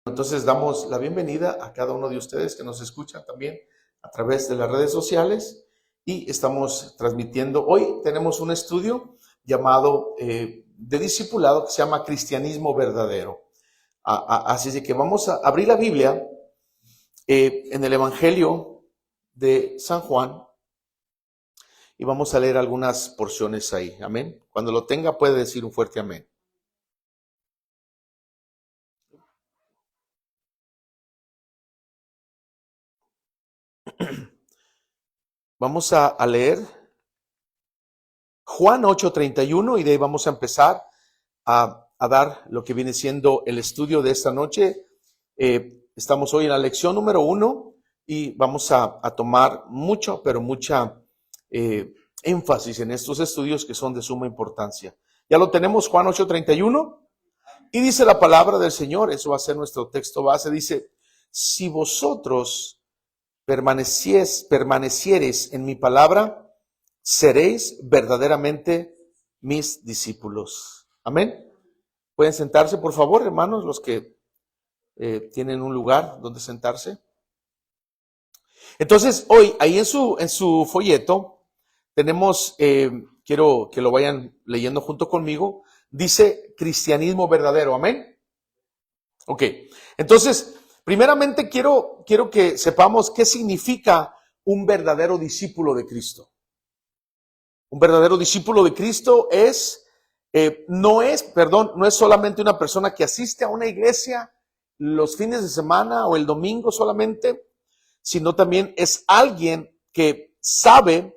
Entonces damos la bienvenida a cada uno de ustedes que nos escuchan también a través de las redes sociales y estamos transmitiendo. Hoy tenemos un estudio llamado de discipulado que se llama Cristianismo Verdadero. Así es que vamos a abrir la Biblia en el Evangelio de San Juan y vamos a leer algunas porciones ahí. Amén. Cuando lo tenga puede decir un fuerte amén. Vamos a leer Juan 8:31 y de ahí vamos a empezar a dar lo que viene siendo el estudio de esta noche. Estamos hoy en la lección número 1 y vamos a tomar mucho, pero mucha énfasis en estos estudios que son de suma importancia. Ya lo tenemos, Juan 8:31, y dice la palabra del Señor, eso va a ser nuestro texto base, dice: si vosotros permaneciereis en mi palabra, seréis verdaderamente mis discípulos. Amén. Pueden sentarse, por favor, hermanos, los que tienen un lugar donde sentarse. Entonces, hoy, ahí en su folleto, tenemos, quiero que lo vayan leyendo junto conmigo, dice cristianismo verdadero. Amén. Ok, entonces, primeramente quiero que sepamos qué significa un verdadero discípulo de Cristo. Un verdadero discípulo de Cristo no es solamente una persona que asiste a una iglesia los fines de semana o el domingo solamente, sino también es alguien que sabe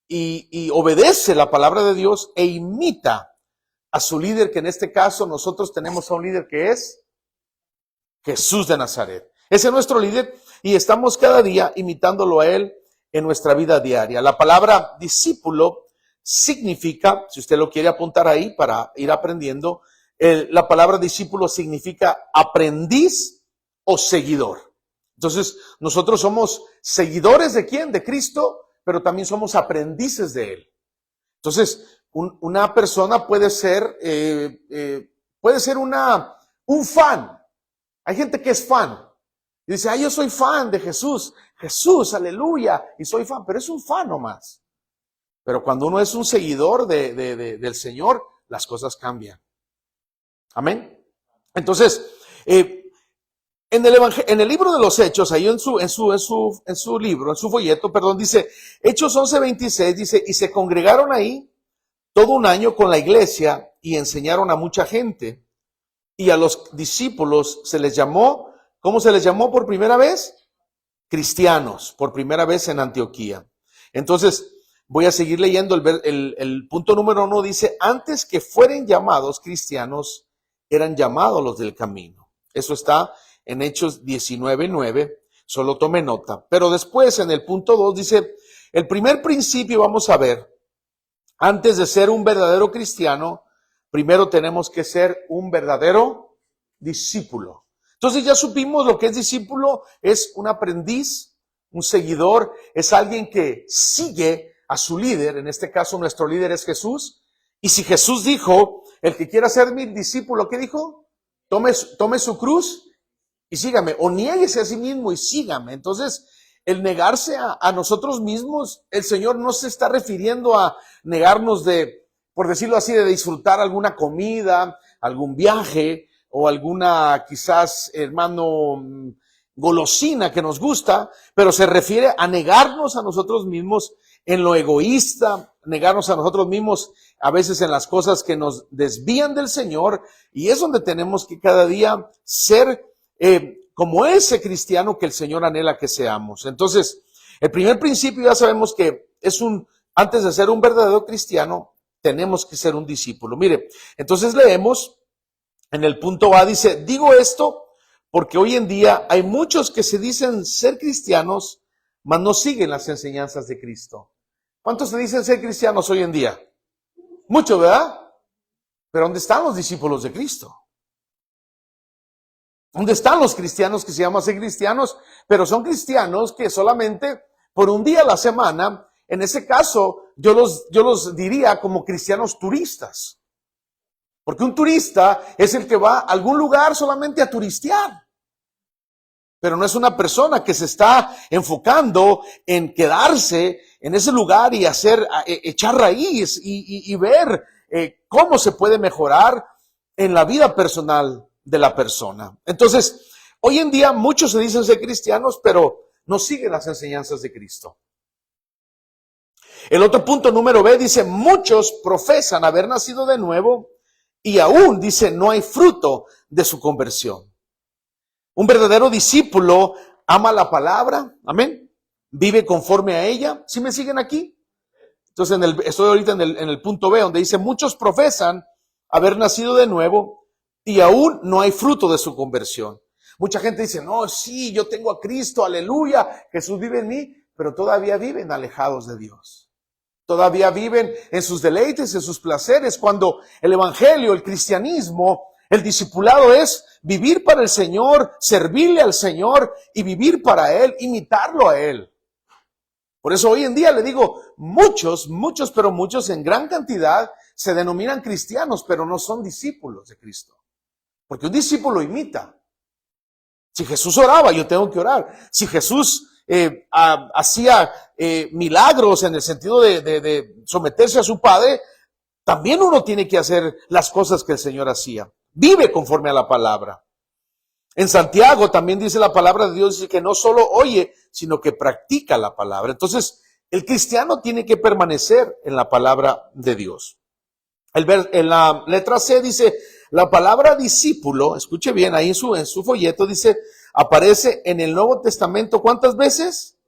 y obedece la palabra de Dios e imita a su líder, que en este caso nosotros tenemos a un líder que es Jesús de Nazaret. Ese es nuestro líder y estamos cada día imitándolo a él en nuestra vida diaria. La palabra discípulo significa, si usted lo quiere apuntar ahí para ir aprendiendo, la palabra discípulo significa aprendiz o seguidor. Entonces, nosotros somos seguidores ¿de quién? De Cristo, pero también somos aprendices de él. Entonces, una persona puede ser un fan. Hay gente que es fan y dice: yo soy fan de Jesús, aleluya, y soy fan, pero es un fan nomás. Pero cuando uno es un seguidor del Señor, las cosas cambian. Amén. Entonces, en el libro de los Hechos, ahí en su libro, en su folleto, dice, Hechos 11:26, dice: y se congregaron ahí todo un año con la iglesia y enseñaron a mucha gente. Y a los discípulos se les llamó, ¿cómo se les llamó por primera vez? Cristianos, por primera vez en Antioquía. Entonces, voy a seguir leyendo el punto número 1, dice: antes que fueren llamados cristianos, eran llamados los del camino. Eso está en Hechos 19:9, solo tome nota. Pero después, en el punto 2, dice: el primer principio, vamos a ver, antes de ser un verdadero cristiano, primero tenemos que ser un verdadero discípulo. Entonces ya supimos lo que es discípulo: es un aprendiz, un seguidor, es alguien que sigue a su líder. En este caso nuestro líder es Jesús. Y si Jesús dijo: el que quiera ser mi discípulo, ¿qué dijo? Tome su cruz y sígame, o niéguese a sí mismo y sígame. Entonces, el negarse a nosotros mismos, el Señor no se está refiriendo a negarnos por decirlo así, de disfrutar alguna comida, algún viaje o alguna, quizás, hermano, golosina que nos gusta, pero se refiere a negarnos a nosotros mismos en lo egoísta, negarnos a nosotros mismos a veces en las cosas que nos desvían del Señor, y es donde tenemos que cada día ser como ese cristiano que el Señor anhela que seamos. Entonces, el primer principio ya sabemos que antes de ser un verdadero cristiano, tenemos que ser un discípulo. Mire, entonces leemos en el punto A, dice: digo esto porque hoy en día hay muchos que se dicen ser cristianos, mas no siguen las enseñanzas de Cristo. ¿Cuántos se dicen ser cristianos hoy en día? Muchos, ¿verdad? Pero ¿dónde están los discípulos de Cristo? ¿Dónde están los cristianos que se llaman ser cristianos, pero son cristianos que solamente por un día a la semana? En ese caso, yo los diría como cristianos turistas. Porque un turista es el que va a algún lugar solamente a turistear. pero no es una persona que se está enfocando en quedarse en ese lugar y echar raíz y ver cómo se puede mejorar en la vida personal de la persona. Entonces, hoy en día muchos se dicen ser cristianos, pero no siguen las enseñanzas de Cristo. El otro punto, número B, dice, muchos profesan haber nacido de nuevo y aún, dice, no hay fruto de su conversión. Un verdadero discípulo ama la palabra, amén, vive conforme a ella. ¿Sí me siguen aquí? Entonces, estoy ahorita en el punto B, donde dice, muchos profesan haber nacido de nuevo y aún no hay fruto de su conversión. Mucha gente dice, no, sí, yo tengo a Cristo, aleluya, Jesús vive en mí, pero todavía viven alejados de Dios. Todavía viven en sus deleites, en sus placeres, cuando el evangelio, el cristianismo, el discipulado es vivir para el Señor, servirle al Señor y vivir para Él, imitarlo a Él. Por eso hoy en día le digo, muchos en gran cantidad se denominan cristianos, pero no son discípulos de Cristo. Porque un discípulo imita. Si Jesús oraba, yo tengo que orar. Si Jesús hacía milagros en el sentido de someterse a su Padre, también uno tiene que hacer las cosas que el Señor hacía. Vive conforme a la palabra. En Santiago también dice la palabra de Dios, dice que no solo oye, sino que practica la palabra. Entonces, el cristiano tiene que permanecer en la palabra de Dios. En la letra C dice, la palabra discípulo, escuche bien, ahí en su folleto dice, aparece en el Nuevo Testamento, ¿cuántas veces?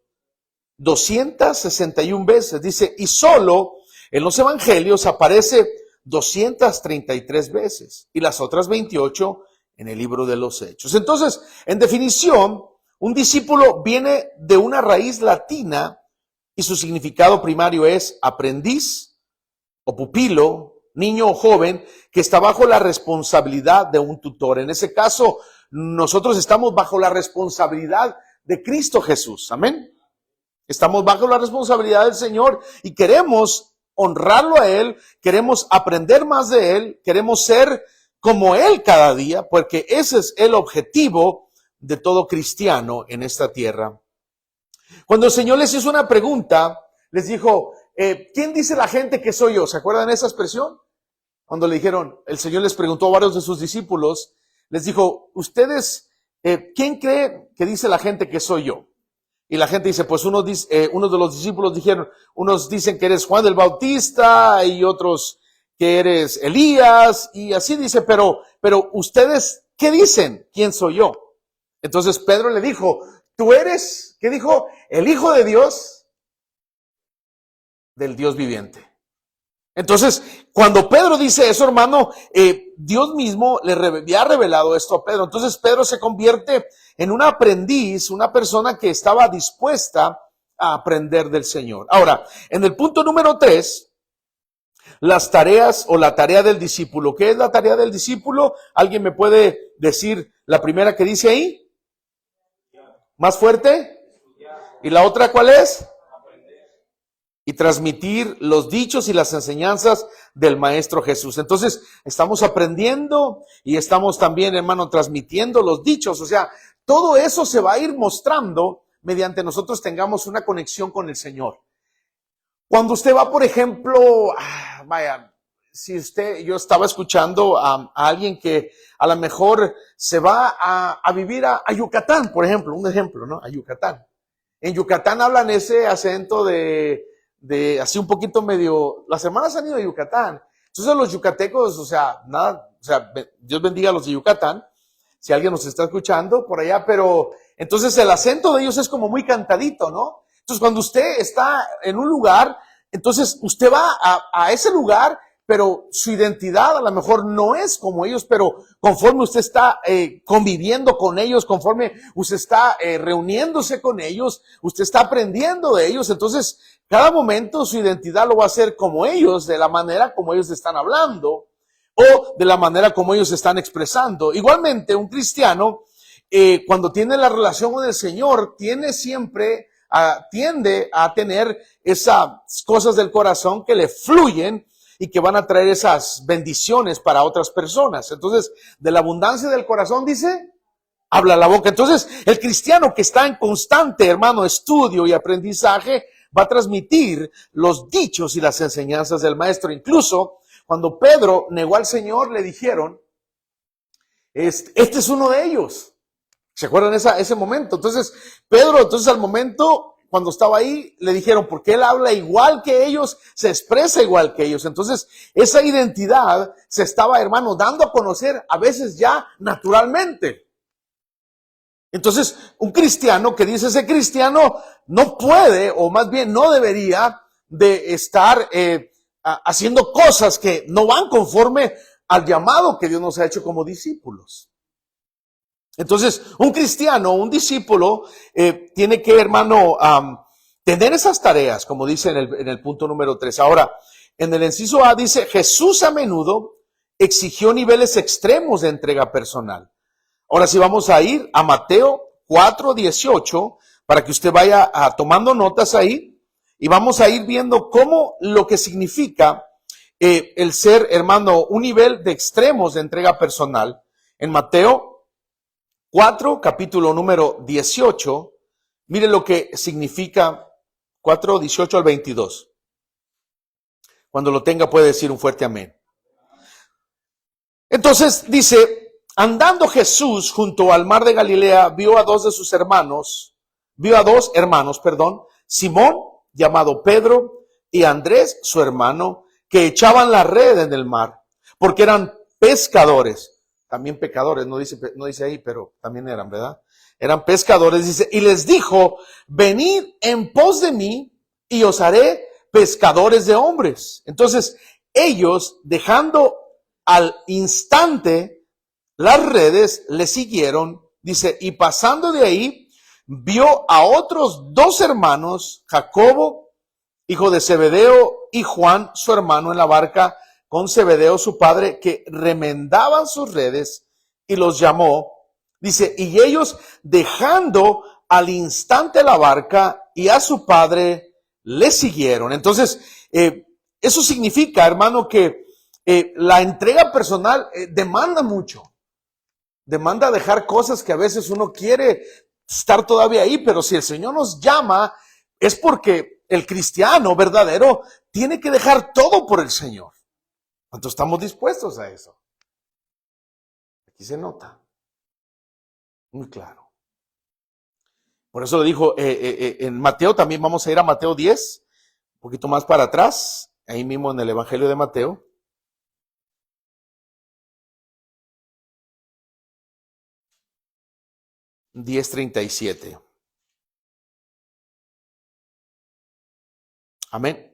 261 veces, dice, y solo en los evangelios aparece 233 veces, y las otras 28 en el libro de los Hechos. Entonces, en definición, un discípulo viene de una raíz latina, y su significado primario es aprendiz o pupilo, niño o joven que está bajo la responsabilidad de un tutor. En ese caso, nosotros estamos bajo la responsabilidad de Cristo Jesús. Amén. Estamos bajo la responsabilidad del Señor y queremos honrarlo a Él, queremos aprender más de Él, queremos ser como Él cada día, porque ese es el objetivo de todo cristiano en esta tierra. Cuando el Señor les hizo una pregunta, les dijo, ¿quién dice la gente que soy yo? ¿Se acuerdan de esa expresión? Cuando le dijeron, el Señor les preguntó a varios de sus discípulos, les dijo, ¿ustedes, quién cree que dice la gente que soy yo? Y la gente dice, pues unos de los discípulos dijeron, unos dicen que eres Juan el Bautista y otros que eres Elías y así dice, pero ustedes, ¿qué dicen? ¿Quién soy yo? Entonces Pedro le dijo, tú eres, ¿qué dijo? El Hijo de Dios, del Dios viviente. Entonces, cuando Pedro dice eso, hermano, Dios mismo le había revelado esto a Pedro. Entonces Pedro se convierte en un aprendiz, una persona que estaba dispuesta a aprender del Señor. Ahora, en el punto número 3, las tareas o la tarea del discípulo. ¿Qué es la tarea del discípulo? ¿Alguien me puede decir la primera que dice ahí? ¿Más fuerte? ¿Y la otra cuál es? Y transmitir los dichos y las enseñanzas del Maestro Jesús. Entonces, estamos aprendiendo y estamos también, hermano, transmitiendo los dichos. O sea, todo eso se va a ir mostrando mediante nosotros tengamos una conexión con el Señor. Cuando usted va, por ejemplo, yo estaba escuchando a alguien que a lo mejor se va a vivir a Yucatán, por ejemplo, un ejemplo, ¿no? A Yucatán. En Yucatán hablan ese acento de así un poquito medio, las hermanas han ido a Yucatán. Entonces los yucatecos, Dios bendiga a los de Yucatán, si alguien nos está escuchando por allá, pero entonces el acento de ellos es como muy cantadito, ¿no? Entonces cuando usted está en un lugar, entonces usted va a ese lugar, pero su identidad a lo mejor no es como ellos, pero conforme usted está conviviendo con ellos, conforme usted está reuniéndose con ellos, usted está aprendiendo de ellos, entonces cada momento su identidad lo va a hacer como ellos, de la manera como ellos están hablando o de la manera como ellos están expresando. Igualmente, un cristiano, cuando tiene la relación con el Señor, tiende a tener esas cosas del corazón que le fluyen y que van a traer esas bendiciones para otras personas. Entonces, de la abundancia del corazón, dice, habla la boca. Entonces, el cristiano que está en constante, hermano, estudio y aprendizaje, va a transmitir los dichos y las enseñanzas del maestro. Incluso, cuando Pedro negó al Señor, le dijeron, este es uno de ellos. ¿Se acuerdan ese momento? Entonces, Pedro, al momento, cuando estaba ahí, le dijeron, porque él habla igual que ellos, se expresa igual que ellos. Entonces, esa identidad se estaba, hermano, dando a conocer a veces ya naturalmente. Entonces, un cristiano que dice ese cristiano no puede, o más bien no debería de estar haciendo cosas que no van conforme al llamado que Dios nos ha hecho como discípulos. Entonces, un cristiano, un discípulo, tiene que, hermano, tener esas tareas, como dice en el punto número 3. Ahora, en el inciso A dice, Jesús a menudo exigió niveles extremos de entrega personal. Ahora sí vamos a ir a Mateo 4:18 para que usted vaya tomando notas ahí y vamos a ir viendo cómo lo que significa el ser, hermano, un nivel de extremos de entrega personal. En Mateo 4, capítulo número 18, mire lo que significa 4:18 al 22. Cuando lo tenga puede decir un fuerte amén. Entonces dice, andando Jesús junto al mar de Galilea, vio a dos hermanos, Simón, llamado Pedro, y Andrés, su hermano, que echaban la red en el mar, porque eran pescadores, también pecadores, no dice ahí, pero también eran, ¿verdad? Eran pescadores, dice, y les dijo, venid en pos de mí, y os haré pescadores de hombres. Entonces, ellos, dejando al instante las redes, le siguieron, dice, y pasando de ahí, vio a otros dos hermanos, Jacobo, hijo de Zebedeo, y Juan, su hermano, en la barca con Zebedeo, su padre, que remendaban sus redes, y los llamó, dice, y ellos, dejando al instante la barca y a su padre, le siguieron. Entonces, eso significa, hermano, que la entrega personal demanda mucho. Demanda dejar cosas que a veces uno quiere estar todavía ahí, pero si el Señor nos llama, es porque el cristiano verdadero tiene que dejar todo por el Señor. ¿Cuántos estamos dispuestos a eso? Aquí se nota. Muy claro. Por eso lo dijo en Mateo, también vamos a ir a Mateo 10, un poquito más para atrás, ahí mismo en el Evangelio de Mateo. (10:37). Amén.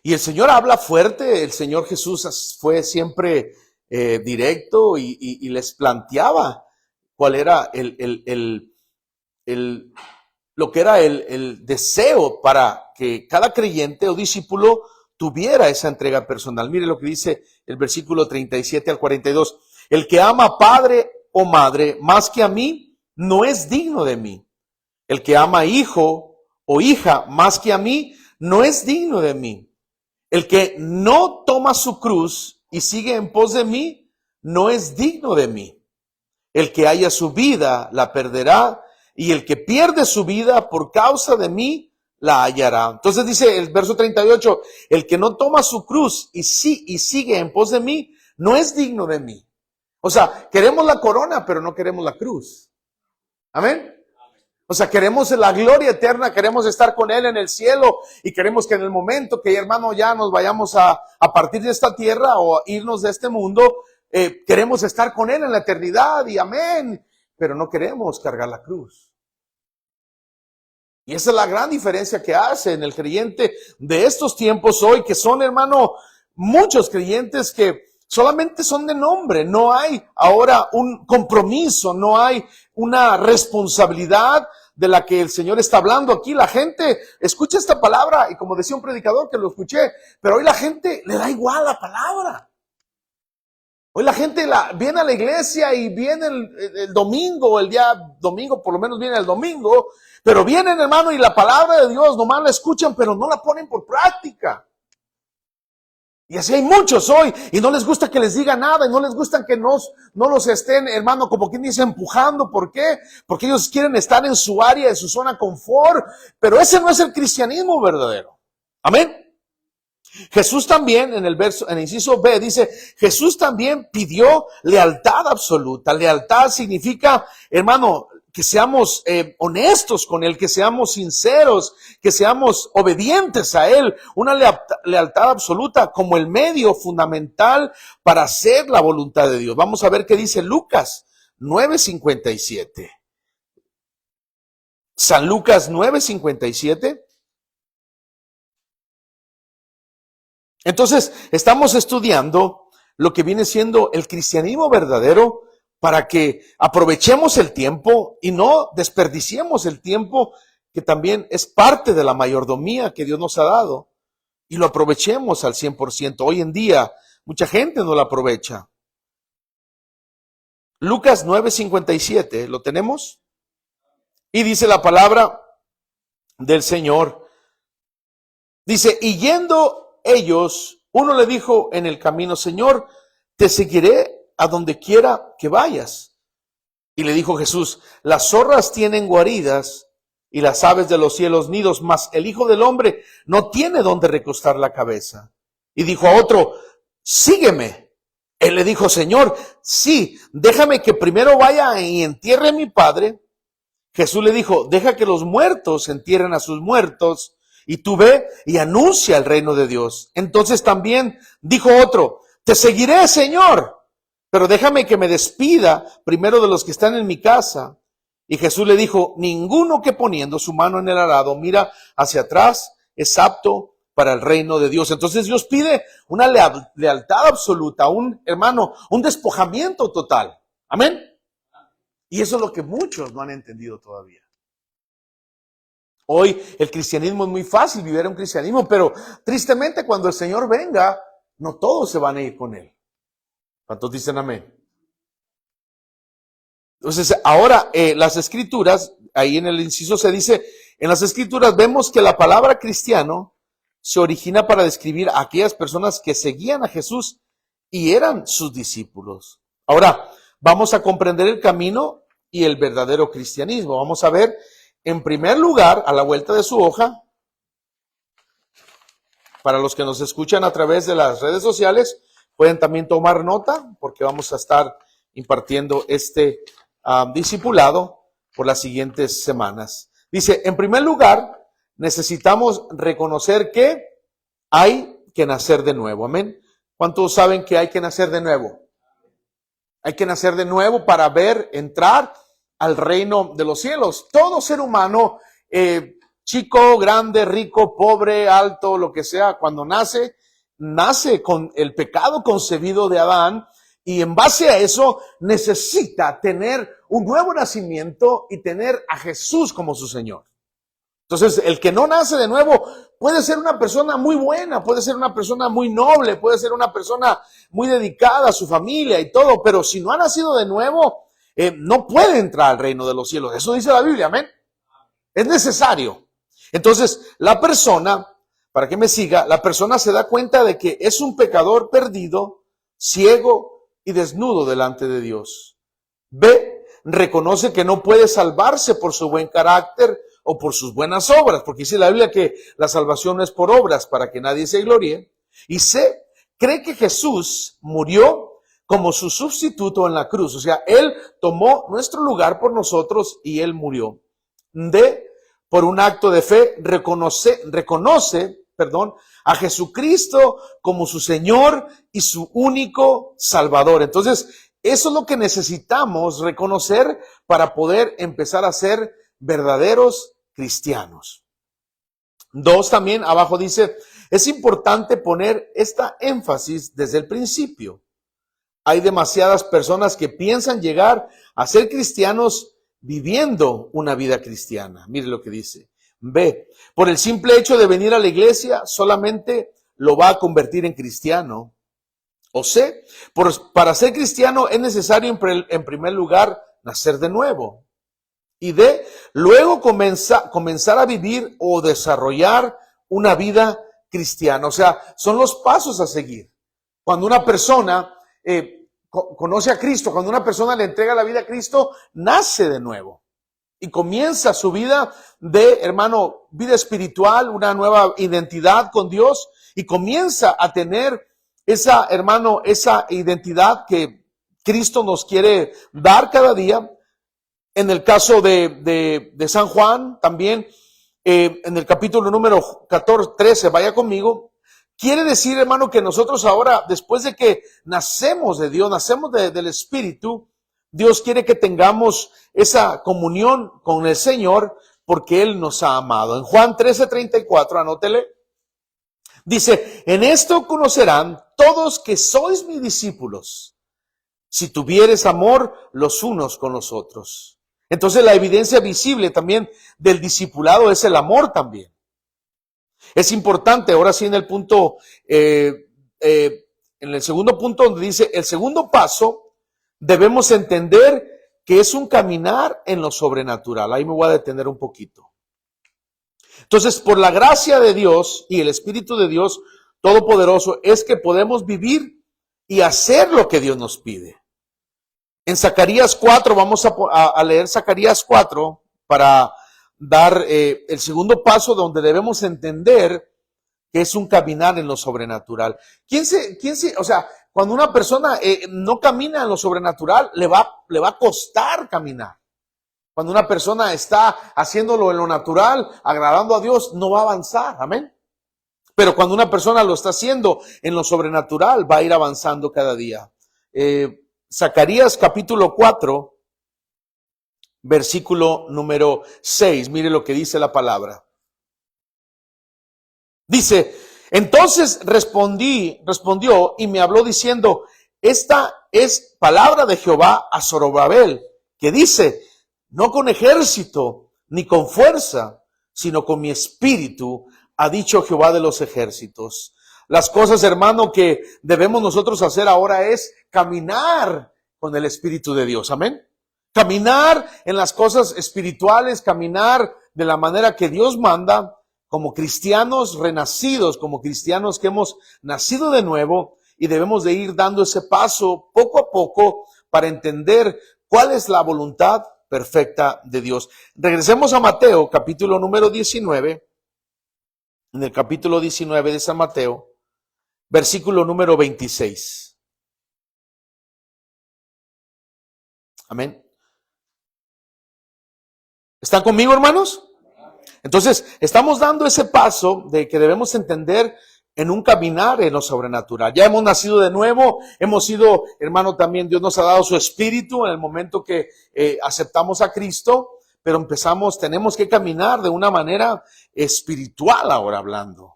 Y el Señor habla fuerte, el Señor Jesús fue siempre directo y les planteaba cuál era lo que era el deseo para que cada creyente o discípulo tuviera esa entrega personal. Mire lo que dice el versículo 37 al 42. El que ama padre o madre más que a mí, no es digno de mí. El que ama hijo o hija más que a mí, no es digno de mí. El que no toma su cruz y sigue en pos de mí, no es digno de mí. El que haya su vida, la perderá, y el que pierde su vida por causa de mí, la hallará. Entonces dice el verso 38, el que no toma su cruz y sigue en pos de mí, no es digno de mí. O sea, queremos la corona, pero no queremos la cruz. Amén. O sea, queremos la gloria eterna, queremos estar con Él en el cielo y queremos que en el momento que, hermano, ya nos vayamos a partir de esta tierra o irnos de este mundo, queremos estar con Él en la eternidad y amén, pero no queremos cargar la cruz. Y esa es la gran diferencia que hace en el creyente de estos tiempos hoy, que son, hermano, muchos creyentes que solamente son de nombre, no hay ahora un compromiso, no hay una responsabilidad de la que el Señor está hablando aquí. La gente escucha esta palabra y como decía un predicador que lo escuché, pero hoy la gente le da igual la palabra. Hoy la gente viene a la iglesia y viene el domingo, el día domingo, por lo menos viene el domingo, pero vienen, hermano, y la palabra de Dios nomás la escuchan, pero no la ponen por práctica. Y así hay muchos hoy, y no les gusta que les diga nada, y no les gusta que no los estén, hermano, como quien dice, empujando. ¿Por qué? Porque ellos quieren estar en su área, en su zona confort, pero ese no es el cristianismo verdadero. Amén. Jesús también, en el inciso B, dice, Jesús también pidió lealtad absoluta. Lealtad significa, hermano, que seamos honestos con Él, que seamos sinceros, que seamos obedientes a Él. Una lealtad absoluta como el medio fundamental para hacer la voluntad de Dios. Vamos a ver qué dice Lucas 9:57. San Lucas 9:57. Entonces, estamos estudiando lo que viene siendo el cristianismo verdadero para que aprovechemos el tiempo y no desperdiciemos el tiempo que también es parte de la mayordomía que Dios nos ha dado y lo aprovechemos al 100%. Hoy en día, mucha gente no lo aprovecha. Lucas 9:57, ¿lo tenemos? Y dice la palabra del Señor. Dice, y yendo ellos, uno le dijo en el camino, Señor, te seguiré a donde quiera que vayas. Y le dijo Jesús, las zorras tienen guaridas y las aves de los cielos nidos, mas el Hijo del Hombre no tiene donde recostar la cabeza. Y dijo a otro, sígueme. Él le dijo, Señor, sí, déjame que primero vaya y entierre a mi padre. Jesús le dijo, deja que los muertos entierren a sus muertos, y tú ve y anuncia el reino de Dios. Entonces también dijo otro, te seguiré, Señor, pero déjame que me despida primero de los que están en mi casa. Y Jesús le dijo, ninguno que poniendo su mano en el arado mira hacia atrás es apto para el reino de Dios. Entonces Dios pide una lealtad absoluta, un despojamiento total. Amén. Y eso es lo que muchos no han entendido todavía. Hoy el cristianismo es muy fácil, vivir un cristianismo, pero tristemente cuando el Señor venga, no todos se van a ir con Él. ¿Cuántos dicen amén? Entonces, ahora las escrituras, ahí en el inciso se dice, en las escrituras vemos que la palabra cristiano se origina para describir a aquellas personas que seguían a Jesús y eran sus discípulos. Ahora, vamos a comprender el camino y el verdadero cristianismo. Vamos a ver, en primer lugar, a la vuelta de su hoja, para los que nos escuchan a través de las redes sociales, pueden también tomar nota, porque vamos a estar impartiendo este discipulado por las siguientes semanas. Dice, en primer lugar, necesitamos reconocer que hay que nacer de nuevo. Amén. ¿Cuántos saben que hay que nacer de nuevo? Hay que nacer de nuevo para entrar al reino de los cielos. Todo ser humano, chico, grande, rico, pobre, alto, lo que sea, cuando nace con el pecado concebido de Adán, y en base a eso necesita tener un nuevo nacimiento y tener a Jesús como su Señor. Entonces, el que no nace de nuevo puede ser una persona muy buena, puede ser una persona muy noble, puede ser una persona muy dedicada a su familia y todo, pero si no ha nacido de nuevo, no puede entrar al reino de los cielos. Eso dice la Biblia, amén. Es necesario. Entonces, la persona, para que me siga, la persona se da cuenta de que es un pecador perdido, ciego y desnudo delante de Dios. B, reconoce que no puede salvarse por su buen carácter o por sus buenas obras, porque dice la Biblia que la salvación no es por obras para que nadie se gloríe. Y C, cree que Jesús murió como su sustituto en la cruz, o sea, Él tomó nuestro lugar por nosotros y Él murió. D, por un acto de fe, reconoce a Jesucristo como su Señor y su único Salvador. Entonces, eso es lo que necesitamos reconocer para poder empezar a ser verdaderos cristianos. 2, también abajo dice, es importante poner esta énfasis desde el principio. Hay demasiadas personas que piensan llegar a ser cristianos viviendo una vida cristiana. Mire lo que dice. B, por el simple hecho de venir a la iglesia solamente lo va a convertir en cristiano. O C, para ser cristiano es necesario en primer lugar nacer de nuevo. Y D, luego comenzar a vivir o desarrollar una vida cristiana. O sea, son los pasos a seguir. Cuando una persona conoce a Cristo, cuando una persona le entrega la vida a Cristo, nace de nuevo y comienza su vida de, hermano, vida espiritual, una nueva identidad con Dios, y comienza a tener esa, hermano, esa identidad que Cristo nos quiere dar cada día. En el caso de San Juan, también, en el capítulo número 13, vaya conmigo, quiere decir, hermano, que nosotros ahora, después de que nacemos de Dios, nacemos del Espíritu, Dios quiere que tengamos esa comunión con el Señor porque Él nos ha amado. En Juan 13:34, anótele, dice, en esto conocerán todos que sois mis discípulos, si tuvieres amor los unos con los otros. Entonces la evidencia visible también del discipulado es el amor también. Es importante, ahora sí en el punto, en el segundo punto donde dice, el segundo paso, debemos entender que es un caminar en lo sobrenatural. Ahí me voy a detener un poquito. Entonces, por la gracia de Dios y el Espíritu de Dios Todopoderoso, es que podemos vivir y hacer lo que Dios nos pide. En Zacarías 4, vamos a leer Zacarías 4 para dar el segundo paso donde debemos entender que es un caminar en lo sobrenatural. O sea, cuando una persona no camina en lo sobrenatural, le va a costar caminar. Cuando una persona está haciéndolo en lo natural, agradando a Dios, no va a avanzar, amén. Pero cuando una persona lo está haciendo en lo sobrenatural, va a ir avanzando cada día. Zacarías capítulo 4, versículo número 6, mire lo que dice la palabra. Dice, entonces respondió y me habló diciendo, esta es palabra de Jehová a Zorobabel, que dice, no con ejército ni con fuerza, sino con mi espíritu, ha dicho Jehová de los ejércitos. Las cosas, hermano, que debemos nosotros hacer ahora es caminar con el Espíritu de Dios, amén. Caminar en las cosas espirituales, caminar de la manera que Dios manda, como cristianos renacidos, como cristianos que hemos nacido de nuevo, y debemos de ir dando ese paso poco a poco para entender cuál es la voluntad perfecta de Dios. Regresemos a Mateo, capítulo número 19, en el capítulo 19 de San Mateo, versículo número 26. Amén. ¿Están conmigo, hermanos? Entonces, estamos dando ese paso de que debemos entender en un caminar en lo sobrenatural. Ya hemos nacido de nuevo, hemos sido, hermano, también Dios nos ha dado su espíritu en el momento que aceptamos a Cristo, pero tenemos que caminar de una manera espiritual ahora hablando.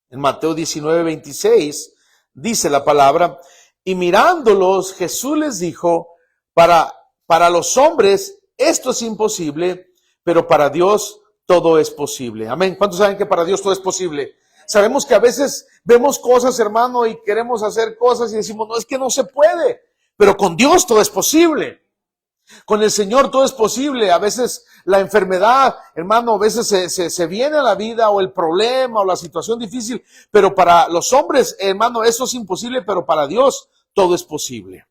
En Mateo 19:26 dice la palabra, y mirándolos Jesús les dijo, para los hombres esto es imposible, pero para Dios todo es posible. Amén. ¿Cuántos saben que para Dios todo es posible? Sabemos que a veces vemos cosas, hermano, y queremos hacer cosas y decimos, no, es que no se puede. Pero con Dios todo es posible. Con el Señor todo es posible. A veces la enfermedad, hermano, a veces se viene a la vida, o el problema o la situación difícil. Pero para los hombres, hermano, eso es imposible, pero para Dios todo es posible.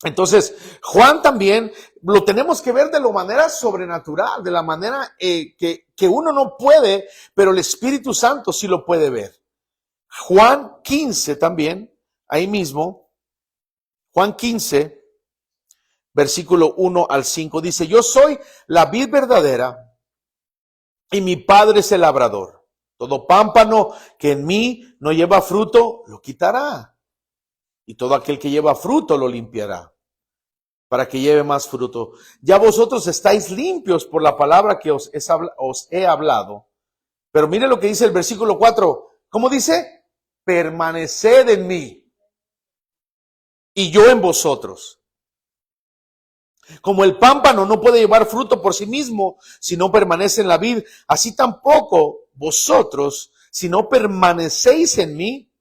Entonces, Juan también lo tenemos que ver de la manera sobrenatural, de la manera que uno no puede, pero el Espíritu Santo sí lo puede ver. Juan 15 también, ahí mismo, Juan 15, versículo 1 al 5, dice, yo soy la vid verdadera y mi Padre es el labrador. Todo pámpano que en mí no lleva fruto, lo quitará. Y todo aquel que lleva fruto lo limpiará, para que lleve más fruto. Ya vosotros estáis limpios por la palabra que os he hablado. Pero mire lo que dice el versículo 4. ¿Cómo dice? Permaneced en mí y yo en vosotros. Como el pámpano no puede llevar fruto por sí mismo si no permanece en la vid, así tampoco vosotros, si no permanecéis en mí.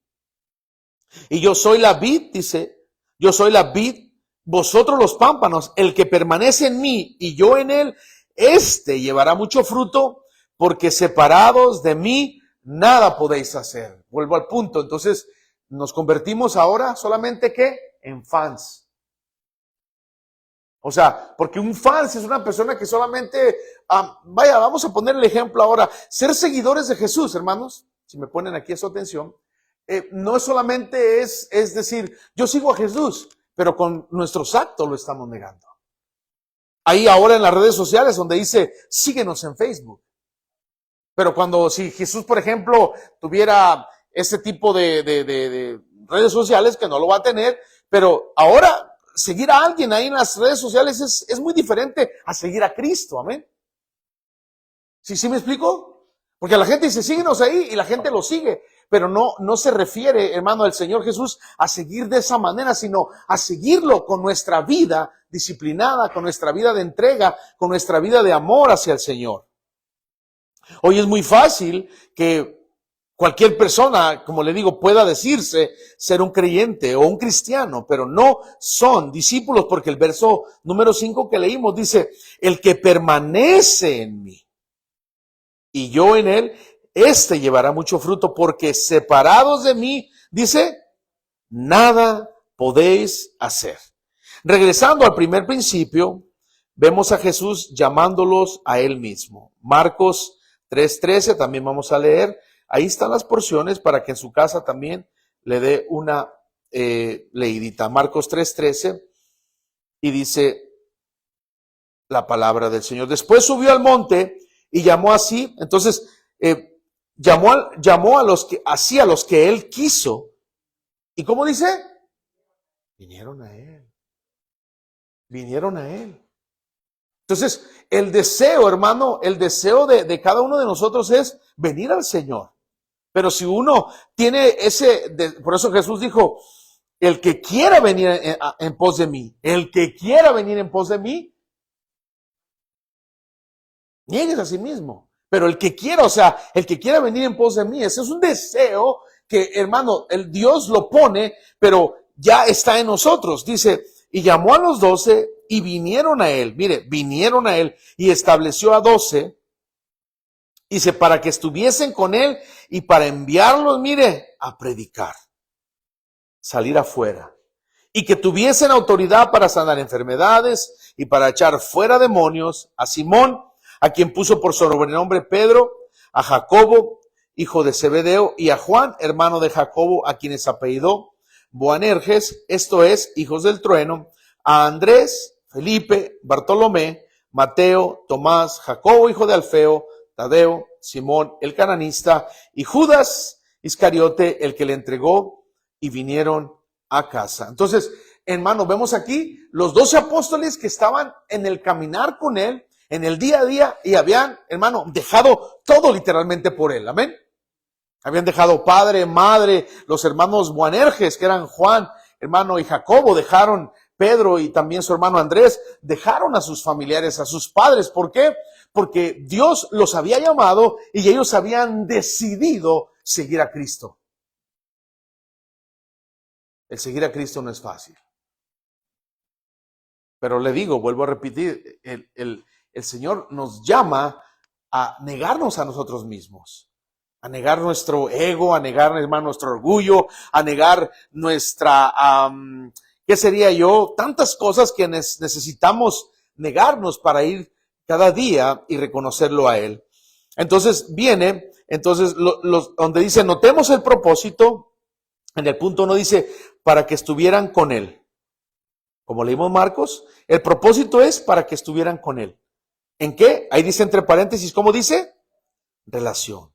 Y yo soy la vid, dice, yo soy la vid, vosotros los pámpanos. El que permanece en mí y yo en él, éste llevará mucho fruto, porque separados de mí nada podéis hacer. Vuelvo al punto. Entonces, nos convertimos ahora solamente ¿qué? En fans. O sea, porque un fan es una persona que solamente, vaya, vamos a poner el ejemplo ahora, ser seguidores de Jesús, hermanos, si me ponen aquí su atención, no solamente es decir, yo sigo a Jesús, pero con nuestros actos lo estamos negando. Ahí ahora en las redes sociales donde dice, síguenos en Facebook. Pero si Jesús, por ejemplo, tuviera ese tipo de redes sociales, que no lo va a tener, pero ahora seguir a alguien ahí en las redes sociales es muy diferente a seguir a Cristo, amén. ¿Sí me explico? Porque la gente dice, síguenos ahí, y la gente lo sigue, pero no se refiere, hermano, el Señor Jesús a seguir de esa manera, sino a seguirlo con nuestra vida disciplinada, con nuestra vida de entrega, con nuestra vida de amor hacia el Señor. Hoy es muy fácil que cualquier persona, como le digo, pueda decirse ser un creyente o un cristiano, pero no son discípulos, porque el verso número 5 que leímos dice, el que permanece en mí y yo en él, éste llevará mucho fruto, porque separados de mí, dice, nada podéis hacer. Regresando al primer principio, vemos a Jesús llamándolos a él mismo. Marcos 3:13, también vamos a leer. Ahí están las porciones para que en su casa también le dé una leidita. Marcos 3:13, y dice la palabra del Señor. Después subió al monte y llamó así, entonces llamó a los que él quiso. ¿Y cómo dice? Vinieron a él. Vinieron a él. Entonces, el deseo, hermano, el deseo de cada uno de nosotros es venir al Señor. Pero si uno tiene por eso Jesús dijo, el que quiera venir en pos de mí, el que quiera venir en pos de mí, niegues a sí mismo. Pero el que quiera, o sea, el que quiera venir en pos de mí, ese es un deseo que, hermano, el Dios lo pone, pero ya está en nosotros. Dice, y llamó a los 12 y vinieron a él. Mire, vinieron a él y estableció a 12. Dice, para que estuviesen con él y para enviarlos, mire, a predicar, salir afuera. Y que tuviesen autoridad para sanar enfermedades y para echar fuera demonios, a Simón, a quien puso por sobrenombre Pedro, a Jacobo, hijo de Zebedeo, y a Juan, hermano de Jacobo, a quienes apellidó Boanerges, esto es, hijos del trueno, a Andrés, Felipe, Bartolomé, Mateo, Tomás, Jacobo, hijo de Alfeo, Tadeo, Simón, el cananista, y Judas Iscariote, el que le entregó, y vinieron a casa. Entonces, hermano, vemos aquí los 12 apóstoles que estaban en el caminar con él, en el día a día, y habían, hermano, dejado todo literalmente por él, amén. Habían dejado padre, madre, los hermanos Boanerges, que eran Juan, hermano, y Jacobo, dejaron Pedro y también su hermano Andrés, dejaron a sus familiares, a sus padres. ¿Por qué? Porque Dios los había llamado y ellos habían decidido seguir a Cristo. El seguir a Cristo no es fácil. Pero le digo, vuelvo a repetir, el Señor nos llama a negarnos a nosotros mismos, a negar nuestro ego, a negar, hermano, nuestro orgullo, a negar nuestra, ¿qué sería yo? Tantas cosas que necesitamos negarnos para ir cada día y reconocerlo a Él. Entonces viene, donde dice, notemos el propósito, en el punto 1 dice, para que estuvieran con Él. Como leímos Marcos, el propósito es para que estuvieran con Él. ¿En qué? Ahí dice entre paréntesis, ¿cómo dice? Relación.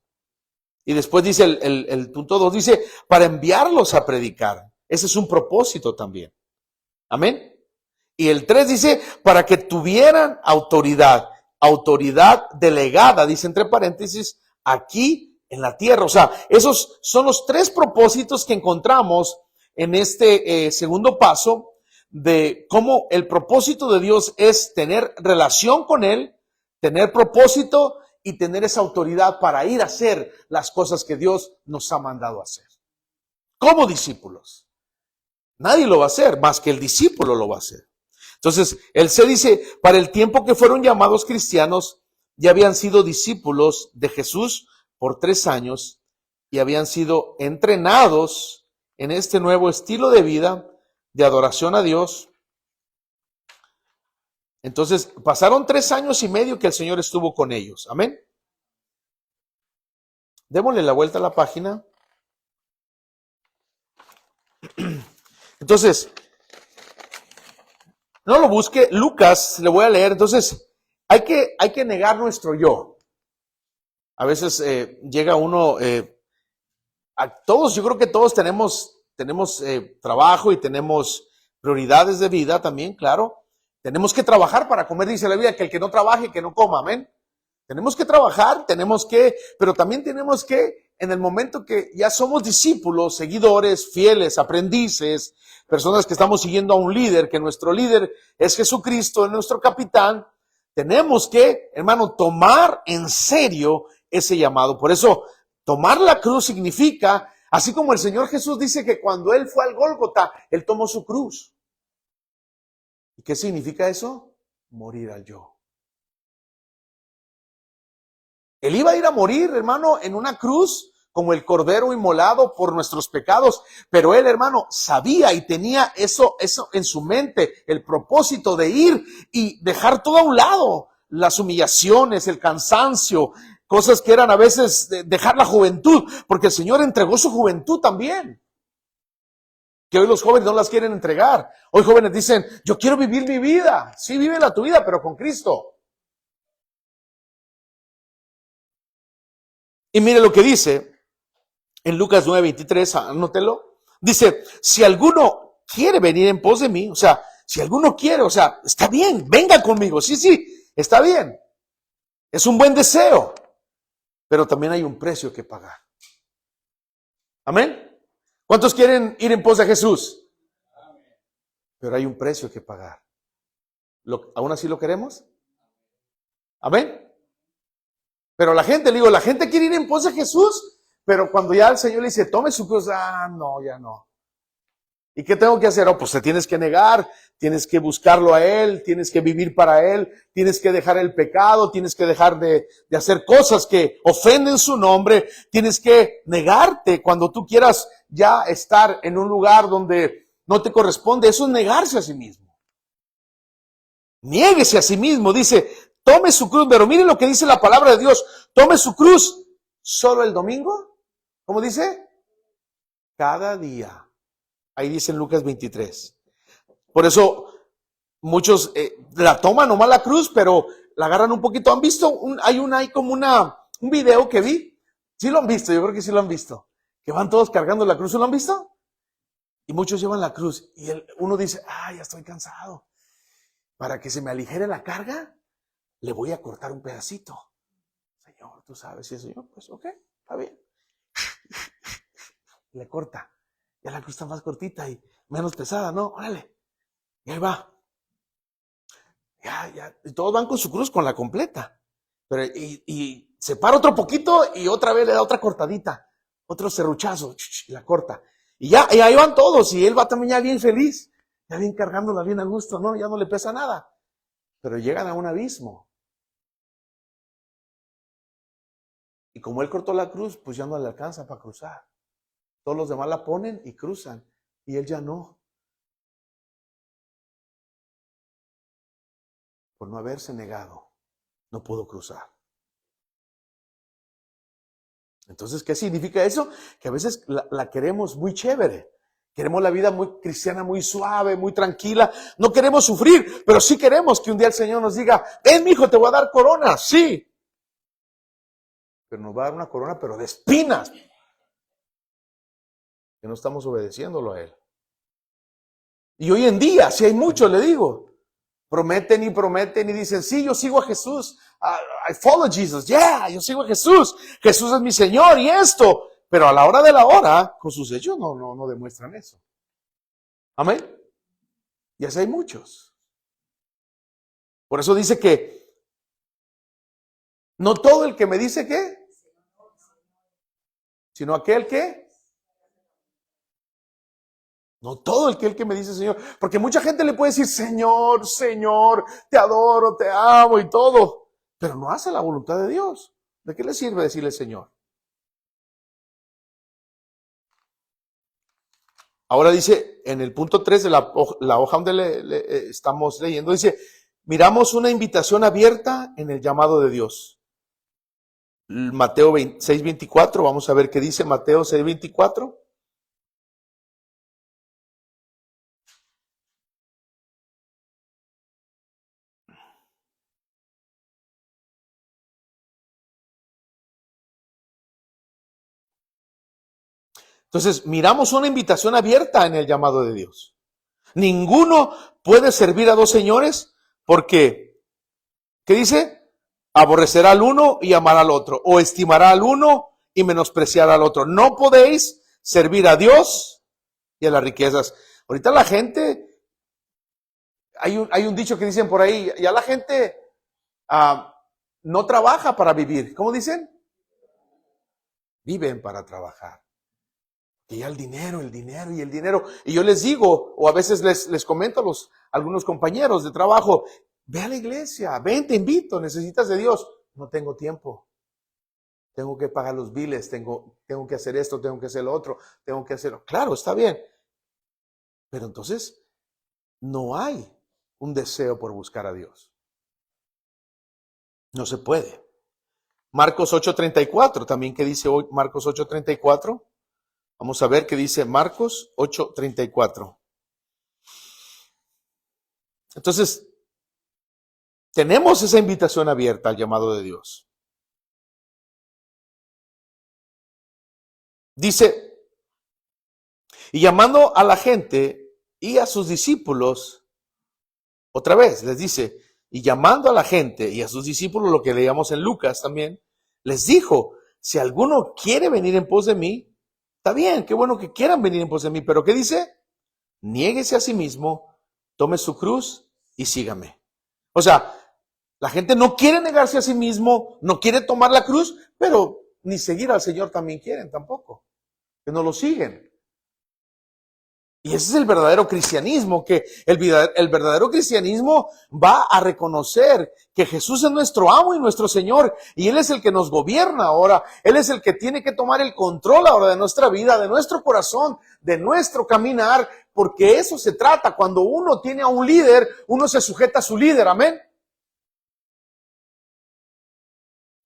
Y después dice el punto 2, dice, para enviarlos a predicar. Ese es un propósito también. Amén. Y el 3 dice, para que tuvieran autoridad delegada, dice entre paréntesis, aquí en la tierra. O sea, esos son los 3 propósitos que encontramos en este segundo paso, de cómo el propósito de Dios es tener relación con Él, tener propósito y tener esa autoridad para ir a hacer las cosas que Dios nos ha mandado a hacer. Como discípulos. Nadie lo va a hacer, más que el discípulo lo va a hacer. Entonces, él se dice, para el tiempo que fueron llamados cristianos, ya habían sido discípulos de Jesús por 3 años y habían sido entrenados en este nuevo estilo de vida, de adoración a Dios. Entonces, pasaron 3 años y medio que el Señor estuvo con ellos. Amén. Démosle la vuelta a la página. Entonces, no lo busque, Lucas, le voy a leer. Entonces, hay que negar nuestro yo. A veces llega uno, a todos, yo creo que todos tenemos trabajo y tenemos prioridades de vida también, claro. Tenemos que trabajar para comer, dice la Biblia, que el que no trabaje, que no coma, amén. Tenemos que trabajar, pero también tenemos que, en el momento que ya somos discípulos, seguidores, fieles, aprendices, personas que estamos siguiendo a un líder, que nuestro líder es Jesucristo, es nuestro capitán, tenemos que, hermano, tomar en serio ese llamado. Por eso, tomar la cruz significa, así como el Señor Jesús dice que cuando Él fue al Gólgota, Él tomó su cruz. ¿Y qué significa eso? Morir al yo. Él iba a ir a morir, hermano, en una cruz, como el cordero inmolado por nuestros pecados, pero él, hermano, sabía y tenía eso en su mente, el propósito de ir y dejar todo a un lado, las humillaciones, el cansancio, cosas que eran a veces dejar la juventud, porque el Señor entregó su juventud también, que hoy los jóvenes no las quieren entregar. Hoy jóvenes dicen, yo quiero vivir mi vida. Sí, vive tu vida, pero con Cristo. Y mire lo que dice en Lucas 9:23, anótelo. Dice, si alguno quiere venir en pos de mí, o sea, si alguno quiere, o sea, está bien, venga conmigo. Sí, está bien. Es un buen deseo, pero también hay un precio que pagar. Amén. ¿Cuántos quieren ir en pos de Jesús? Pero hay un precio que pagar. ¿Aún así lo queremos? Amén. Pero la gente quiere ir en pos de Jesús, pero cuando ya el Señor le dice, tome su cruz, no, ya no. ¿Y qué tengo que hacer? Pues te tienes que negar, tienes que buscarlo a Él, tienes que vivir para Él, tienes que dejar el pecado, tienes que dejar de hacer cosas que ofenden su nombre, tienes que negarte cuando tú quieras ya estar en un lugar donde no te corresponde. Eso es negarse a sí mismo. Niéguese a sí mismo, dice, tome su cruz, pero miren lo que dice la palabra de Dios, tome su cruz solo el domingo. ¿Cómo dice? Cada día. Ahí dice en Lucas 23. Por eso muchos la toman nomás la cruz, pero la agarran un poquito. ¿Han visto? Hay como un video que vi. Sí lo han visto, yo creo que sí lo han visto. Que van todos cargando la cruz, ¿lo han visto? Y muchos llevan la cruz. Y uno dice, ya estoy cansado. Para que se me aligere la carga, le voy a cortar un pedacito. Señor, tú sabes. Y el Señor, pues ok, está bien. Le corta. Ya la cruz está más cortita y menos pesada, ¿no? Órale. Y ahí va. Ya. Y todos van con su cruz, con la completa. Pero, y se para otro poquito y otra vez le da otra cortadita. Otro serruchazo. Y la corta. Y ahí van todos. Y él va también ya bien feliz. Ya bien cargándola bien a gusto, ¿no? Ya no le pesa nada. Pero llegan a un abismo. Y como él cortó la cruz, pues ya no le alcanza para cruzar. Todos los demás la ponen y cruzan. Y él ya no. Por no haberse negado, no pudo cruzar. Entonces, ¿qué significa eso? Que a veces la queremos muy chévere. Queremos la vida muy cristiana, muy suave, muy tranquila. No queremos sufrir, pero sí queremos que un día el Señor nos diga, ven, mijo, te voy a dar corona. Sí. Pero nos va a dar una corona, pero de espinas. Que no estamos obedeciéndolo a Él. Y hoy en día, si hay muchos, le digo, prometen y dicen, sí, yo sigo a Jesús. I follow Jesus. Yeah, yo sigo a Jesús. Jesús es mi Señor y esto. Pero a la hora de la hora, con sus hechos no demuestran eso. Amén. Y así hay muchos. Por eso dice que no todo el que me dice que, sino aquel que. No todo el que me dice Señor. Porque mucha gente le puede decir, Señor, Señor, te adoro, te amo y todo. Pero no hace la voluntad de Dios. ¿De qué le sirve decirle Señor? Ahora dice, en el punto 3 de la hoja donde estamos leyendo, dice, miramos una invitación abierta en el llamado de Dios. Mateo 6:24, vamos a ver qué dice Mateo 6:24. Entonces, miramos una invitación abierta en el llamado de Dios. Ninguno puede servir a dos señores porque, ¿qué dice? Aborrecerá al uno y amará al otro, o estimará al uno y menospreciará al otro. No podéis servir a Dios y a las riquezas. Ahorita la gente, hay un dicho que dicen por ahí, ya la gente no trabaja para vivir. ¿Cómo dicen? Viven para trabajar. Y ya el dinero. Y yo les digo, o a veces les comento a algunos compañeros de trabajo, ve a la iglesia, ven, te invito, necesitas de Dios. No tengo tiempo. Tengo que pagar los biles, tengo que hacer esto, tengo que hacer lo otro, tengo que hacerlo. Claro, está bien. Pero entonces no hay un deseo por buscar a Dios. No se puede. Marcos 8:34, también que dice hoy Marcos 8:34. Vamos a ver qué dice Marcos 8:34. Entonces, tenemos esa invitación abierta al llamado de Dios. Dice, y llamando a la gente y a sus discípulos, otra vez les dice, y llamando a la gente y a sus discípulos, lo que leíamos en Lucas también, les dijo, si alguno quiere venir en pos de mí, está bien, qué bueno que quieran venir en pos de mí, pero ¿qué dice? Niéguese a sí mismo, tome su cruz y sígame. O sea, la gente no quiere negarse a sí mismo, no quiere tomar la cruz, pero ni seguir al Señor también quieren tampoco, que no lo siguen. Y ese es el verdadero cristianismo, que el verdadero cristianismo va a reconocer que Jesús es nuestro amo y nuestro Señor, y Él es el que nos gobierna ahora, Él es el que tiene que tomar el control ahora de nuestra vida, de nuestro corazón, de nuestro caminar, porque eso se trata. Cuando uno tiene a un líder, uno se sujeta a su líder, amén.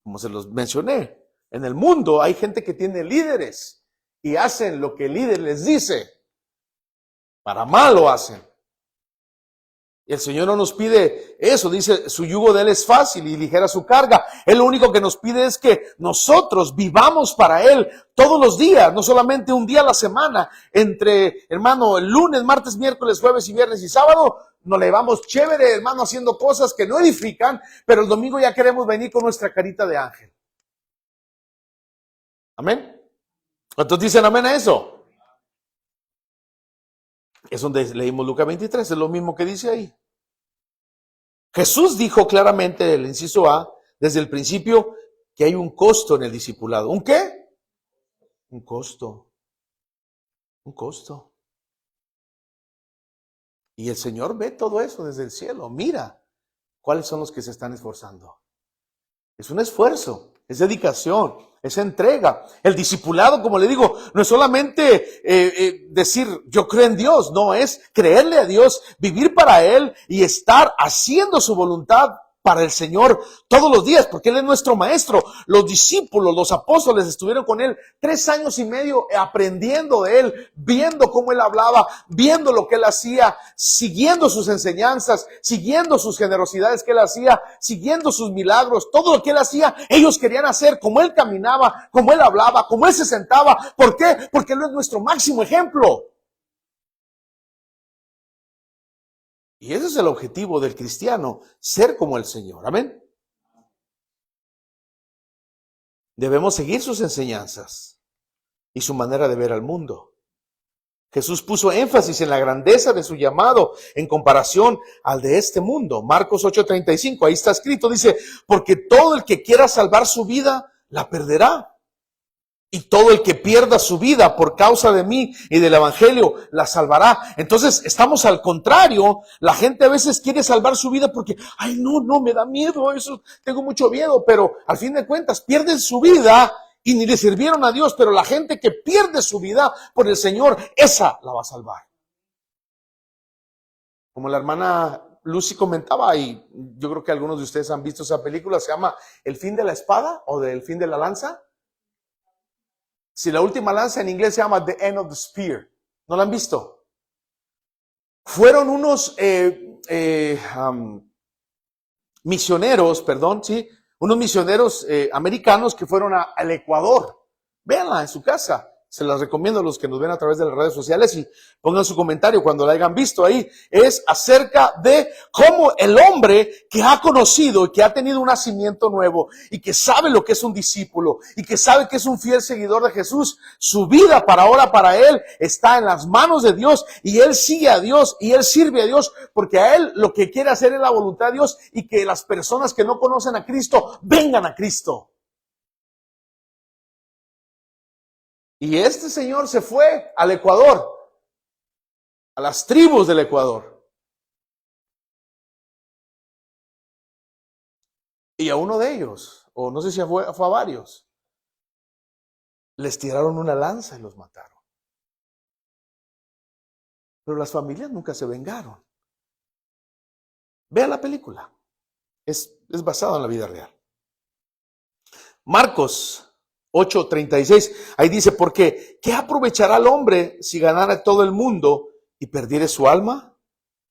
Como se los mencioné, en el mundo hay gente que tiene líderes y hacen lo que el líder les dice. Para mal lo hacen. Y el Señor no nos pide eso, dice, su yugo de Él es fácil y ligera su carga. Él lo único que nos pide es que nosotros vivamos para Él todos los días, no solamente un día a la semana. Entre, hermano, el lunes, martes, miércoles, jueves y viernes y sábado, nos levamos chévere, hermano, haciendo cosas que no edifican, pero el domingo ya queremos venir con nuestra carita de ángel. Amén. ¿Cuántos dicen amén a eso? Es donde leímos Lucas 23, es lo mismo que dice ahí. Jesús dijo claramente, el inciso A, desde el principio, que hay un costo en el discipulado. ¿Un qué? Un costo. Un costo. Y el Señor ve todo eso desde el cielo. Mira cuáles son los que se están esforzando. Es un esfuerzo, es dedicación, es entrega. El discipulado, como le digo, no es solamente decir yo creo en Dios, no, es creerle a Dios, vivir para Él y estar haciendo su voluntad para el Señor todos los días, porque Él es nuestro maestro. Los discípulos, los apóstoles estuvieron con Él 3 años y medio aprendiendo de Él, viendo cómo Él hablaba, viendo lo que Él hacía, siguiendo sus enseñanzas, siguiendo sus generosidades que Él hacía, siguiendo sus milagros, todo lo que Él hacía, ellos querían hacer como Él caminaba, como Él hablaba, como Él se sentaba. ¿Por qué? Porque Él es nuestro máximo ejemplo. Y ese es el objetivo del cristiano, ser como el Señor. Amén. Debemos seguir sus enseñanzas y su manera de ver al mundo. Jesús puso énfasis en la grandeza de su llamado en comparación al de este mundo. Marcos 8:35, ahí está escrito, dice, porque todo el que quiera salvar su vida, la perderá. Y todo el que pierda su vida por causa de mí y del evangelio, la salvará. Entonces, estamos al contrario. La gente a veces quiere salvar su vida porque, ay, no, me da miedo eso, tengo mucho miedo. Pero al fin de cuentas, pierden su vida y ni le sirvieron a Dios, pero la gente que pierde su vida por el Señor, esa la va a salvar. Como la hermana Lucy comentaba, y yo creo que algunos de ustedes han visto esa película, se llama El fin de la espada o El fin de la lanza. Si la última lanza en inglés se llama The End of the Spear. ¿No la han visto? Fueron unos misioneros, ¿sí? Unos misioneros americanos que fueron al Ecuador. Véanla en su casa. Se las recomiendo a los que nos ven a través de las redes sociales y pongan su comentario cuando la hayan visto ahí. Es acerca de cómo el hombre que ha conocido y que ha tenido un nacimiento nuevo y que sabe lo que es un discípulo y que sabe que es un fiel seguidor de Jesús, su vida para ahora, para él, está en las manos de Dios y él sigue a Dios y él sirve a Dios porque a él lo que quiere hacer es la voluntad de Dios y que las personas que no conocen a Cristo vengan a Cristo. Y este señor se fue al Ecuador, a las tribus del Ecuador. Y a uno de ellos, o no sé si fue a varios, les tiraron una lanza y los mataron. Pero las familias nunca se vengaron. Vean la película. Es basado en la vida real. Marcos 8:36, ahí dice, porque ¿qué aprovechará el hombre si ganara todo el mundo y perdiere su alma?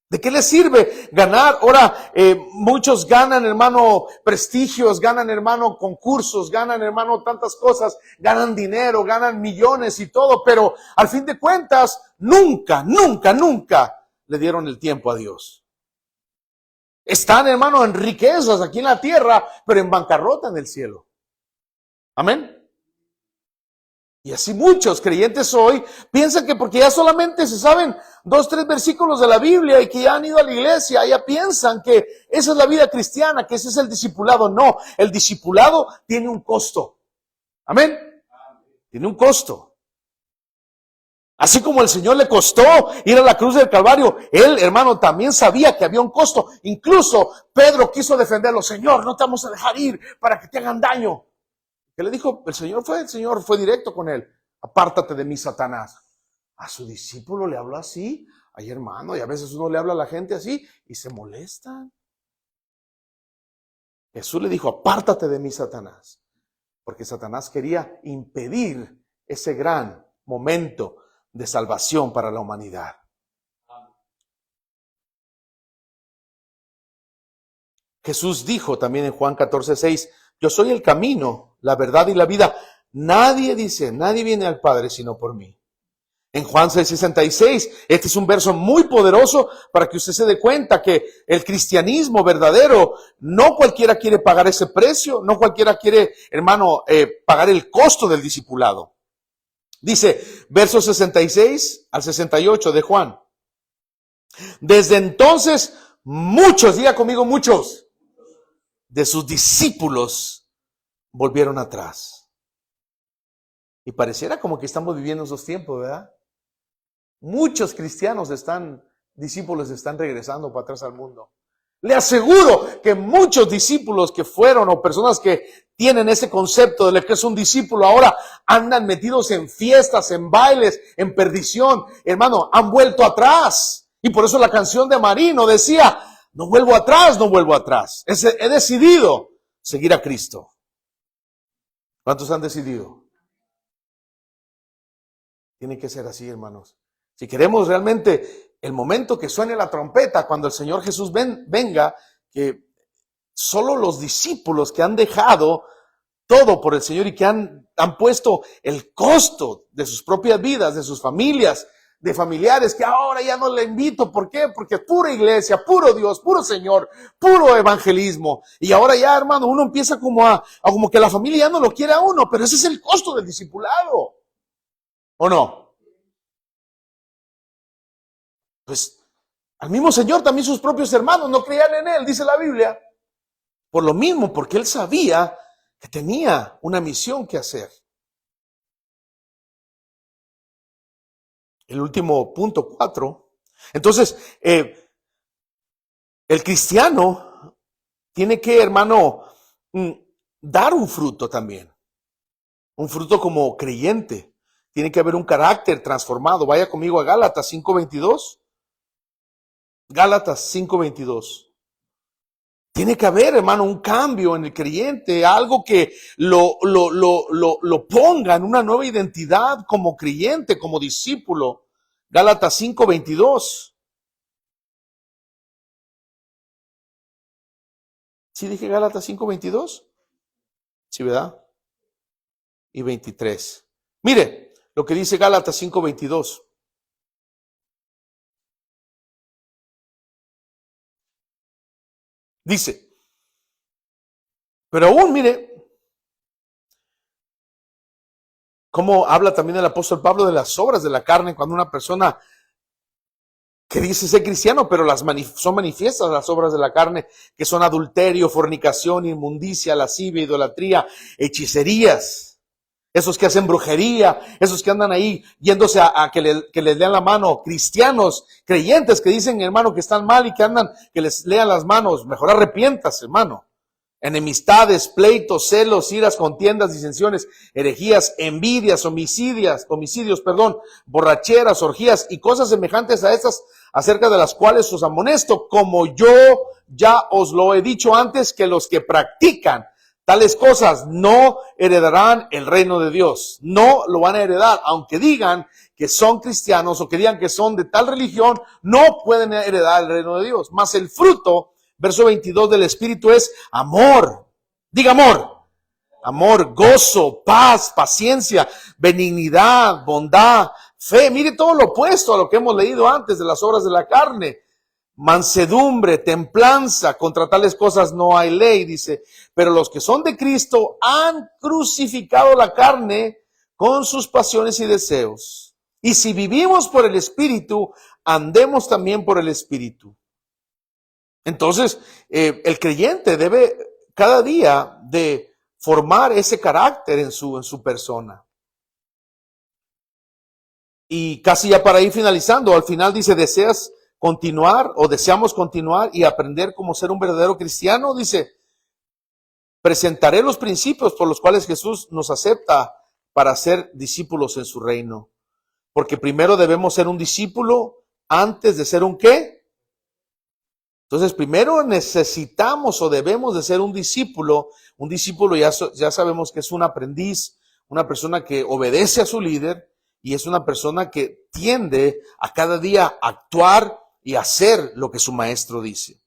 ¿De qué le sirve ganar? Ahora, muchos ganan, hermano, prestigios, ganan, hermano, concursos, ganan, hermano, tantas cosas, ganan dinero, ganan millones y todo, pero al fin de cuentas, nunca le dieron el tiempo a Dios. Están, hermano, en riquezas aquí en la tierra, pero en bancarrota en el cielo. Amén. Y así muchos creyentes hoy piensan que porque ya solamente se saben 2, 3 versículos de la Biblia y que ya han ido a la iglesia, ya piensan que esa es la vida cristiana, que ese es el discipulado. No, el discipulado tiene un costo. Amén. Tiene un costo. Así como el Señor le costó ir a la cruz del Calvario, él, hermano, también sabía que había un costo. Incluso Pedro quiso defenderlo. Señor, no te vamos a dejar ir para que te hagan daño. ¿Qué le dijo? El Señor fue directo con él. Apártate de mí, Satanás. A su discípulo le habló así. Ay, hermano, y a veces uno le habla a la gente así y se molestan. Jesús le dijo, apártate de mí, Satanás. Porque Satanás quería impedir ese gran momento de salvación para la humanidad. Jesús dijo también en Juan 14:6, yo soy el camino, la verdad y la vida. Nadie viene al Padre sino por mí. En Juan 6:66, este es un verso muy poderoso para que usted se dé cuenta que el cristianismo verdadero, no cualquiera quiere pagar ese precio, no cualquiera quiere, hermano, pagar el costo del discipulado. Dice, versos 66 al 68 de Juan. Desde entonces, muchos, diga conmigo muchos, de sus discípulos volvieron atrás. Y pareciera como que estamos viviendo esos tiempos, ¿verdad? Muchos cristianos discípulos están regresando para atrás al mundo. Le aseguro que muchos discípulos que fueron o personas que tienen ese concepto de lo que es un discípulo ahora andan metidos en fiestas, en bailes, en perdición. Hermano, han vuelto atrás. Y por eso la canción de Marino decía, no vuelvo atrás, no vuelvo atrás. He decidido seguir a Cristo. ¿Cuántos han decidido? Tiene que ser así, hermanos. Si queremos realmente el momento que suene la trompeta, cuando el Señor Jesús venga, que solo los discípulos que han dejado todo por el Señor y que han puesto el costo de sus propias vidas, de sus familias, de familiares, que ahora ya no le invito. ¿Por qué? Porque pura iglesia, puro Dios, puro Señor, puro evangelismo. Y ahora ya, hermano, uno empieza como que la familia ya no lo quiere a uno, pero ese es el costo del discipulado. ¿O no? Pues al mismo Señor también sus propios hermanos no creían en Él, dice la Biblia. Por lo mismo, porque Él sabía que tenía una misión que hacer. El último punto, 4. Entonces, el cristiano tiene que, hermano, dar un fruto también. Un fruto como creyente. Tiene que haber un carácter transformado. Vaya conmigo a Gálatas 5:22. Gálatas 5:22. Tiene que haber, hermano, un cambio en el creyente, algo que lo ponga en una nueva identidad como creyente, como discípulo. Gálatas 5:22. ¿Sí dije Gálatas 5:22? Sí, ¿verdad? Y 23. Mire lo que dice Gálatas 5:22. Dice, pero aún, mire, cómo habla también el apóstol Pablo de las obras de la carne cuando una persona que dice ser cristiano, pero son manifiestas las obras de la carne, que son adulterio, fornicación, inmundicia, lascivia, idolatría, hechicerías. Esos que hacen brujería, esos que andan ahí yéndose a que les lean la mano, cristianos, creyentes que dicen, hermano, que están mal y que andan, que les lean las manos. Mejor arrepientas, hermano. Enemistades, pleitos, celos, iras, contiendas, disensiones, herejías, envidias, homicidios, borracheras, orgías y cosas semejantes a estas, acerca de las cuales os amonesto, como yo ya os lo he dicho antes, que los que practican tales cosas no heredarán el reino de Dios. No lo van a heredar, aunque digan que son cristianos o que digan que son de tal religión, no pueden heredar el reino de Dios. Mas el fruto, verso 22 del Espíritu es amor. Diga amor. Amor, gozo, paz, paciencia, benignidad, bondad, fe. Mire todo lo opuesto a lo que hemos leído antes de las obras de la carne. Mansedumbre, templanza, contra tales cosas no hay ley, dice. Pero los que son de Cristo han crucificado la carne con sus pasiones y deseos. Y si vivimos por el Espíritu, andemos también por el Espíritu. Entonces, el creyente debe cada día de formar ese carácter en su persona. Y casi ya para ir finalizando, al final dice, ¿deseas continuar o deseamos continuar y aprender cómo ser un verdadero cristiano? Dice, presentaré los principios por los cuales Jesús nos acepta para ser discípulos en su reino. Porque primero debemos ser un discípulo antes de ser un ¿qué? Entonces, primero necesitamos o debemos de ser un discípulo. Un discípulo ya sabemos que es un aprendiz, una persona que obedece a su líder y es una persona que tiende a cada día actuar y hacer lo que su maestro dice.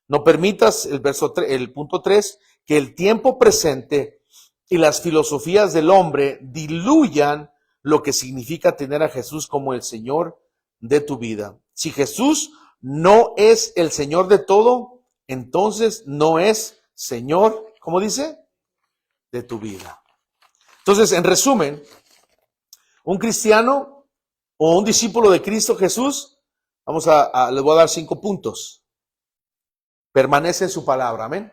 No permitas, el punto 3, que el tiempo presente y las filosofías del hombre diluyan lo que significa tener a Jesús como el Señor de tu vida. Si Jesús no es el Señor de todo, entonces no es Señor, ¿cómo dice? De tu vida. Entonces, en resumen, un cristiano o un discípulo de Cristo Jesús, les voy a dar 5 puntos. Permanece en su palabra, amén.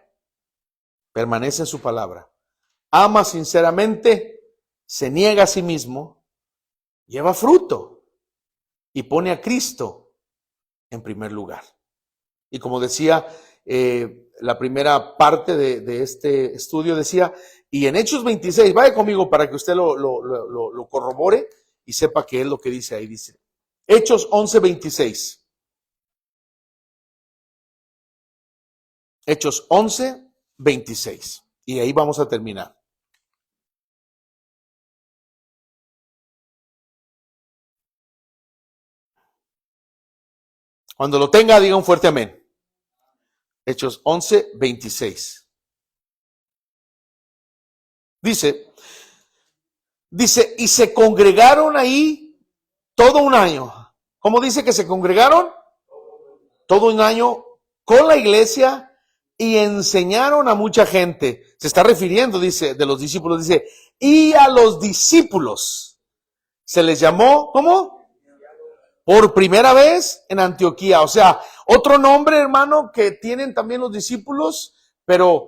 Permanece en su palabra. Ama sinceramente, se niega a sí mismo, lleva fruto y pone a Cristo en primer lugar. Y como decía, la primera parte de este estudio decía, y en Hechos 26, vaya conmigo para que usted lo corrobore y sepa qué es lo que dice ahí. Dice, Hechos 11:26. Hechos 11:26. Y ahí vamos a terminar. Cuando lo tenga, diga un fuerte amén. Hechos 11:26. Dice, y se congregaron ahí todo un año. ¿Cómo dice que se congregaron? Todo un año con la iglesia y enseñaron a mucha gente. Se está refiriendo, dice, de los discípulos, dice, y a los discípulos se les llamó, ¿cómo? Por primera vez en Antioquía. O sea, otro nombre, hermano, que tienen también los discípulos, pero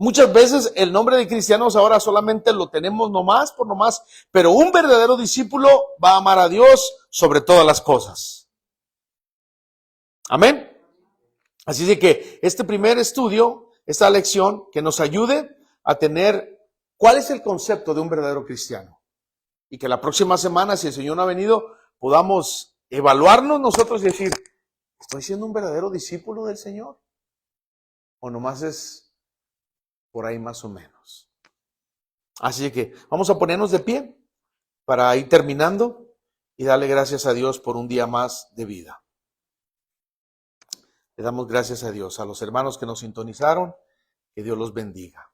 muchas veces el nombre de cristianos ahora solamente lo tenemos nomás por nomás, pero un verdadero discípulo va a amar a Dios sobre todas las cosas. Amén. Así de que este primer estudio, esta lección, que nos ayude a tener ¿Cuál es el concepto de un verdadero cristiano? Y que la próxima semana, si el Señor no ha venido, podamos evaluarnos nosotros y decir, ¿estoy siendo un verdadero discípulo del Señor? ¿O nomás es por ahí más o menos? Así que vamos a ponernos de pie para ir terminando y darle gracias a Dios por un día más de vida. Le damos gracias a Dios, a los hermanos que nos sintonizaron, que Dios los bendiga.